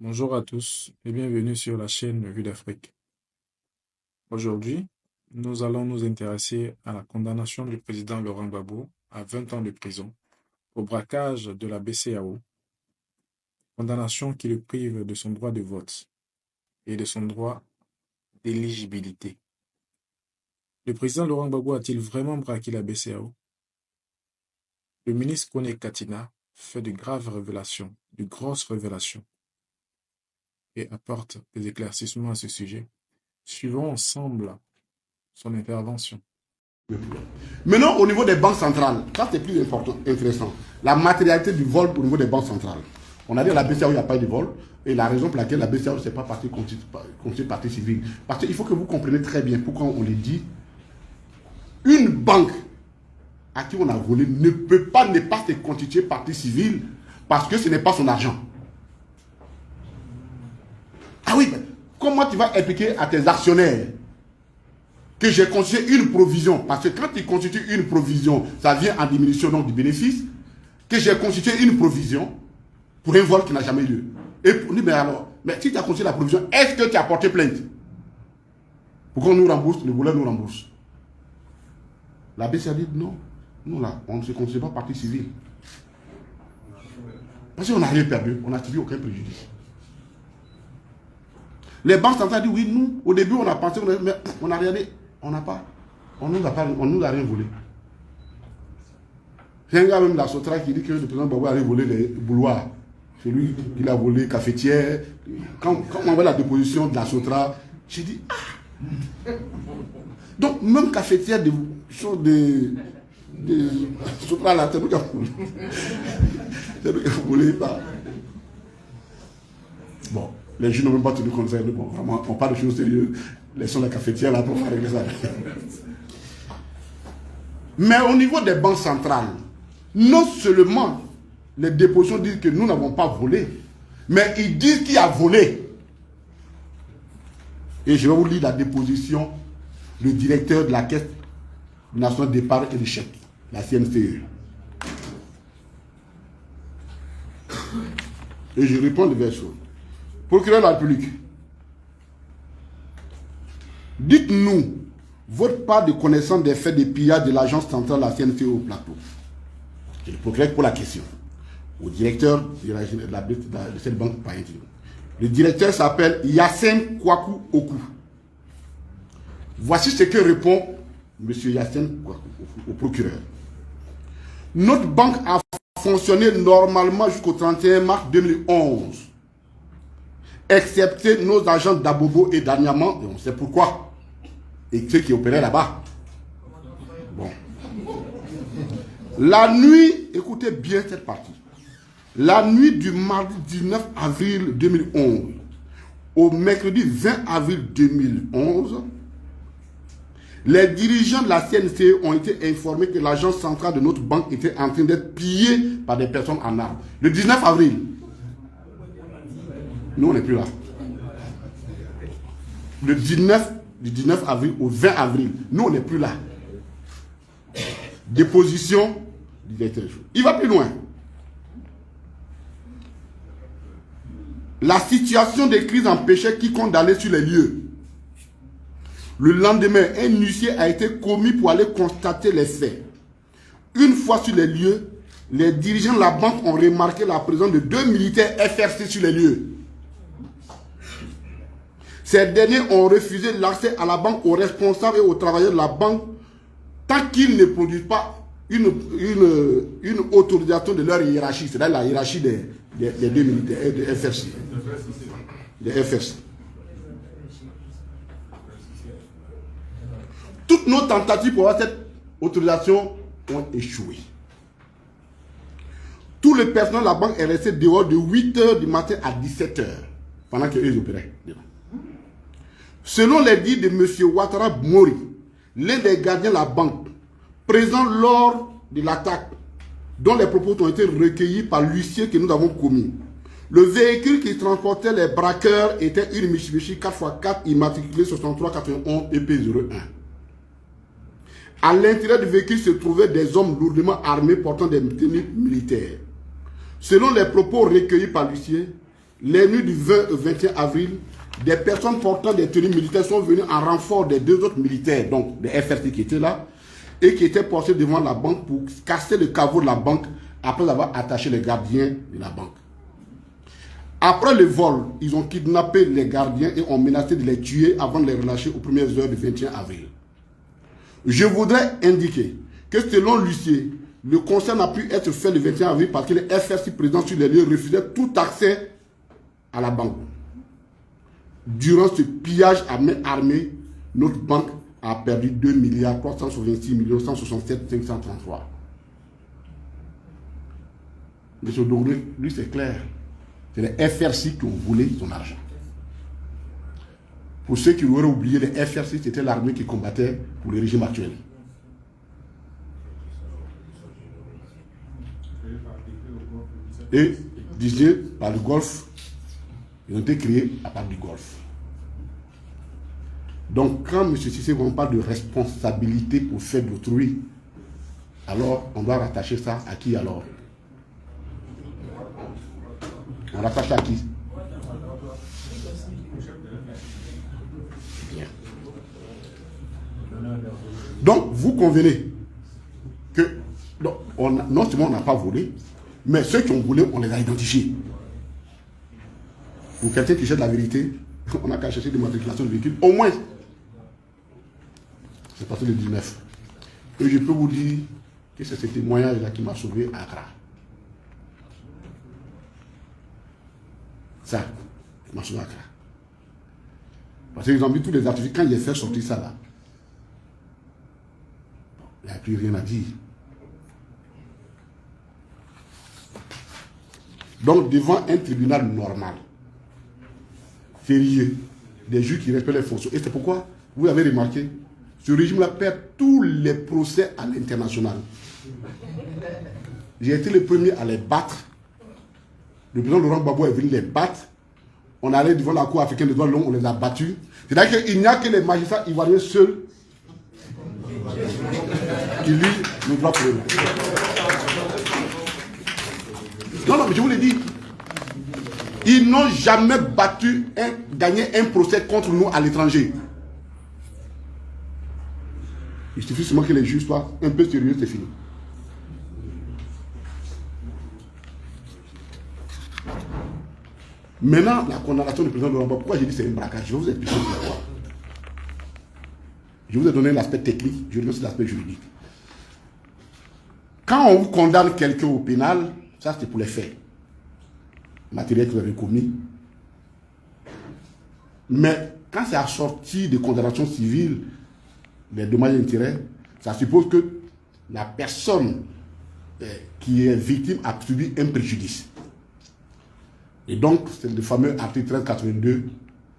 Bonjour à tous et bienvenue sur la chaîne Vue d'Afrique. Aujourd'hui, nous allons nous intéresser à la condamnation du président Laurent Gbagbo à 20 ans de prison au braquage de la BCEAO, condamnation qui le prive de son droit de vote et de son droit d'éligibilité. Le président Laurent Gbagbo a-t-il vraiment braqué la BCEAO? Le ministre Kone Katina fait de graves révélations, de grosses révélations, et apporte des éclaircissements à ce sujet. Suivons ensemble son intervention. Maintenant, au niveau des banques centrales, ça c'est plus intéressant. La matérialité du vol au niveau des banques centrales. On a dit à la BCEAO, il n'y a pas de vol. Et la raison pour laquelle la BCEAO ne s'est pas constituée partie civile. Parce qu'il faut que vous compreniez très bien pourquoi on les dit. Une banque à qui on a volé ne peut pas ne pas se constituer partie civile parce que ce n'est pas son argent. Ah oui, mais comment tu vas expliquer à tes actionnaires que j'ai constitué une provision, parce que quand tu constitues une provision, ça vient en diminution donc du bénéfice, que j'ai constitué une provision pour un vol qui n'a jamais eu lieu. Et pour nous, mais alors, mais si tu as constitué la provision, est-ce que tu as porté plainte? Pourquoi on nous rembourse? Le voleur nous rembourse. La BCE a dit non, nous là, on ne se constitue pas partie civile. Parce qu'on n'a rien perdu, on n'a subi aucun préjudice. Les banques centrales disent oui, nous, au début on a pensé, mais on a regardé, on n'a pas, on nous a rien volé. C'est un gars même de la Sotra qui dit que le président Gbagbo a volé les bouloirs. C'est lui qui a volé cafetière. Quand on voit la déposition de la Sotra, j'ai dit ah. Donc même cafetière de Sotra là, c'est nous qui avons volé. C'est nous qui avons volé pas. Bon. Les gens n'ont même pas tenu compte de ça. Bon, vraiment, on parle de choses sérieuses. Laissons la cafetière là pour faire régler ça. Mais au niveau des banques centrales, non seulement les dépositions disent que nous n'avons pas volé, mais ils disent qui a volé. Et je vais vous lire la déposition du directeur de la Caisse nationale d'épargne et de chèques, la CNCE. Et je réponds de version. Procureur de la République, dites-nous votre part de connaissance des faits de pillage de l'agence centrale de la CNCE au plateau. Je le procureur pour la question. Au directeur de cette banque par intérim. Le directeur s'appelle Yassine Kwaku Oku. Voici ce que répond M. Yassine Kwaku Oku au procureur. Notre banque a fonctionné normalement jusqu'au 31 mars 2011. Excepté nos agents d'Abobo et d'Anyama, et on sait pourquoi, et ceux qui opéraient là-bas. Bon. La nuit, écoutez bien cette partie, la nuit du mardi 19 avril 2011 au mercredi 20 avril 2011, les dirigeants de la CNCE ont été informés que l'agence centrale de notre banque était en train d'être pillée par des personnes en armes. Le 19 avril, nous, on n'est plus là. Du 19 avril au 20 avril, nous, on n'est plus là. Déposition du directeur. Il va plus loin. La situation de crise empêchait quiconque d'aller sur les lieux. Le lendemain, un huissier a été commis pour aller constater les faits. Une fois sur les lieux, les dirigeants de la banque ont remarqué la présence de 2 militaires FRC sur les lieux. Ces derniers ont refusé l'accès à la banque aux responsables et aux travailleurs de la banque tant qu'ils ne produisent pas une autorisation de leur hiérarchie, c'est-à-dire la hiérarchie des 2 militaires, des FRC. Des FRC. Toutes nos tentatives pour avoir cette autorisation ont échoué. Tout le personnel de la banque est resté dehors de 8 h du matin à 17 h pendant qu'ils opéraient. Selon les dires de M. Ouattara Mori, l'un des gardiens de la banque, présent lors de l'attaque, dont les propos ont été recueillis par l'huissier que nous avons commis, le véhicule qui transportait les braqueurs était une Mitsubishi 4x4 immatriculée 6391 EP01. À l'intérieur du véhicule se trouvaient des hommes lourdement armés portant des tenues militaires. Selon les propos recueillis par l'huissier, les nuits du 20 au 21 avril, des personnes portant des tenues militaires sont venues en renfort des deux autres militaires, donc des FRC qui étaient là, et qui étaient portés devant la banque pour casser le caveau de la banque après avoir attaché les gardiens de la banque. Après le vol, ils ont kidnappé les gardiens et ont menacé de les tuer avant de les relâcher aux premières heures du 21 avril. Je voudrais indiquer que selon l'huissier, le concert n'a pu être fait le 21 avril parce que les FRC présents sur les lieux refusaient tout accès à la banque. Durant ce pillage à main armée, notre banque a perdu 2 366 167 533. M. Douglé, lui c'est clair. C'est les FRC qui ont volé son argent. Pour ceux qui auraient oublié, les FRC, c'était l'armée qui combattait pour le régime actuel. Et, disait, par le Golfe, ils ont été créés à part du Golfe. Donc, quand M. Cissé parle de responsabilité pour faire de l'autrui, alors on doit rattacher ça à qui alors? On rattache à qui? Bien. Donc, vous convenez que non seulement on n'a pas volé, mais ceux qui ont volé, on les a identifiés. Pour quelqu'un qui cherche la vérité, on n'a qu'à chercher des matriculations de véhicules, au moins. C'est passé le 19. Et je peux vous dire que c'est ce témoignage-là qui m'a sauvé à Accra. Ça, qui m'a sauvé à Accra. Parce qu'ils ont mis tous les articles. Quand il a fait sortir ça là, il n'y a plus rien à dire. Donc, devant un tribunal normal, sérieux, des juges qui respectent les fonctions. Et c'est pourquoi, vous avez remarqué, ce régime-là perd tous les procès à l'international. J'ai été le premier à les battre. Le président Laurent Gbagbo est venu les battre. On allait devant la Cour africaine des droits de l'homme, on les a battus. C'est-à-dire qu'il n'y a que les magistrats ivoiriens seuls qui lisent le droit pour eux. Non, mais je vous l'ai dit. Ils n'ont jamais gagné un procès contre nous à l'étranger. Il suffit seulement que les juges soient un peu sérieux, c'est fini. Maintenant, la condamnation du président Laurent Gbagbo, pourquoi j'ai dit c'est un braquage? Je vais vous expliquer pourquoi. Je vous ai donné l'aspect technique, je vais donner l'aspect juridique. Quand on condamne quelqu'un au pénal, ça c'est pour les faits matériels que vous avez commis. Mais quand c'est assorti de condamnation civile, les dommages et intérêts, ça suppose que la personne qui est victime a subi un préjudice. Et donc, c'est le fameux article 1382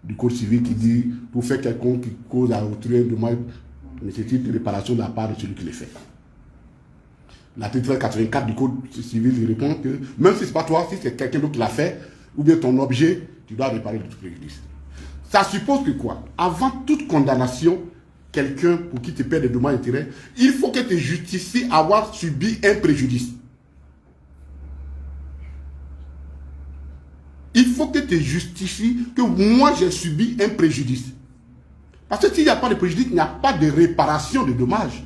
du Code civil qui dit « Pour faire quelconque qui cause à autrui un dommage nécessite une réparation de la part de celui qui le fait ». L'article 1384 du Code civil il répond que même si ce n'est pas toi, si c'est quelqu'un d'autre qui l'a fait, ou bien ton objet, tu dois réparer le préjudice. Ça suppose que quoi? Avant toute condamnation, quelqu'un pour qui tu perds des dommages et intérêts, il faut que tu justifies avoir subi un préjudice. Il faut que tu justifies que moi j'ai subi un préjudice. Parce que s'il n'y a pas de préjudice, il n'y a pas de réparation de dommages.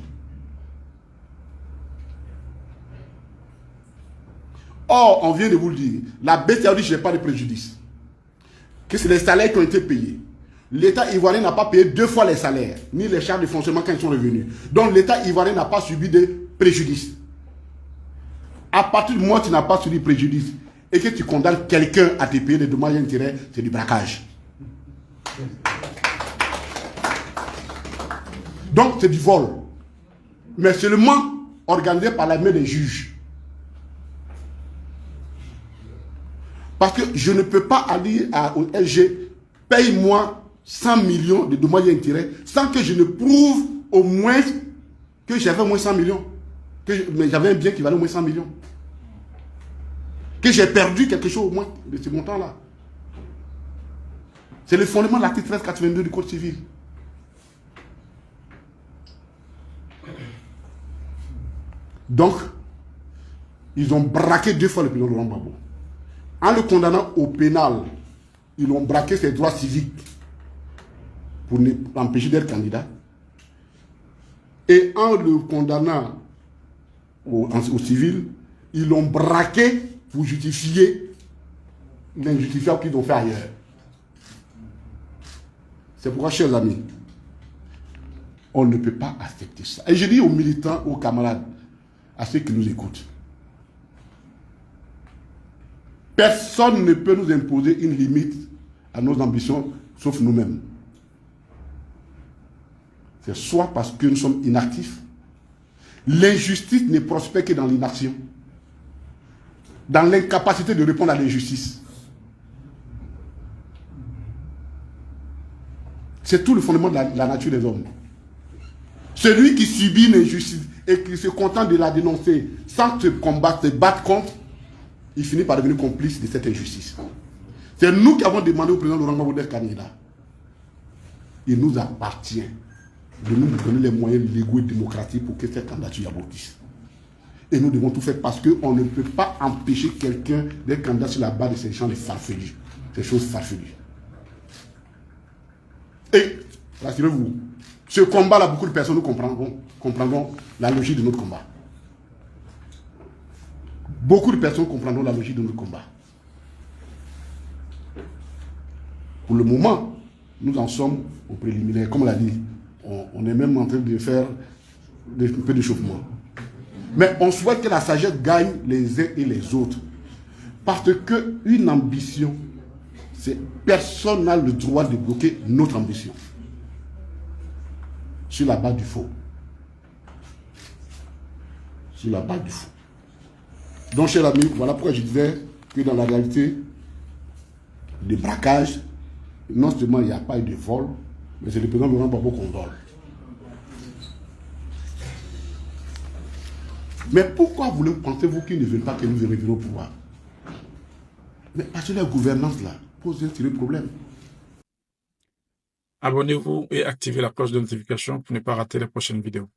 Or, on vient de vous le dire, la BCAO dit que je n'ai pas de préjudice. Que c'est les salaires qui ont été payés. L'État ivoirien n'a pas payé 2 fois les salaires, ni les charges de fonctionnement quand ils sont revenus. Donc l'État ivoirien n'a pas subi de préjudice. À partir du moment où tu n'as pas subi de préjudice et que tu condamnes quelqu'un à te payer des dommages et intérêts, c'est du braquage. Donc c'est du vol. Mais seulement organisé par la main des juges. Parce que je ne peux pas aller au LG, paye-moi 100 millions de dommages et intérêts sans que je ne prouve au moins que j'avais au moins 100 millions. Mais j'avais un bien qui valait au moins 100 millions. Que j'ai perdu quelque chose au moins de ce montant-là. C'est le fondement de l'article 1382 du Code civil. Donc, ils ont braqué 2 fois le président Laurent Gbagbo. En le condamnant au pénal ils ont braqué ses droits civiques pour l'empêcher d'être candidat. Et en le condamnant au civil, ils l'ont braqué pour justifier l'injustifiable qu'ils ont fait ailleurs. C'est pourquoi, chers amis, on ne peut pas accepter ça. Et je dis aux militants, aux camarades, à ceux qui nous écoutent, personne ne peut nous imposer une limite à nos ambitions, sauf nous-mêmes. C'est soit parce que nous sommes inactifs. L'injustice ne prospère que dans l'inaction, dans l'incapacité de répondre à l'injustice. C'est tout le fondement de la nature des hommes. Celui qui subit l'injustice et qui se contente de la dénoncer sans se combattre, se battre contre, il finit par devenir complice de cette injustice. C'est nous qui avons demandé au président Laurent Gbagbo d'être candidat. Il nous appartient de nous donner les moyens légaux et démocratiques pour que cette candidature aboutisse. Et nous devons tout faire parce qu'on ne peut pas empêcher quelqu'un d'être candidat sur la base de ces champs de farfelus, ces choses farfelues. Et, rassurez-vous, ce combat-là, beaucoup de personnes nous comprendront la logique de notre combat. Beaucoup de personnes comprendront la logique de notre combat. Pour le moment, nous en sommes au préliminaire. Comme on l'a dit, on est même en train de faire un peu d'échauffement. Mais on souhaite que la sagesse gagne les uns et les autres. Parce qu'une ambition, personne n'a le droit de bloquer notre ambition. Sur la base du faux. Sur la base du faux. Donc, chers amis, voilà pourquoi je disais que dans la réalité, le braquage, non seulement il n'y a pas eu de vol, mais c'est le président Laurent Gbagbo qu'on vole. Mais pourquoi pensez-vous qu'ils ne veulent pas que nous reviennent au pouvoir? Mais parce que la gouvernance là pose un sérieux problème. Abonnez-vous et activez la cloche de notification pour ne pas rater les prochaines vidéos.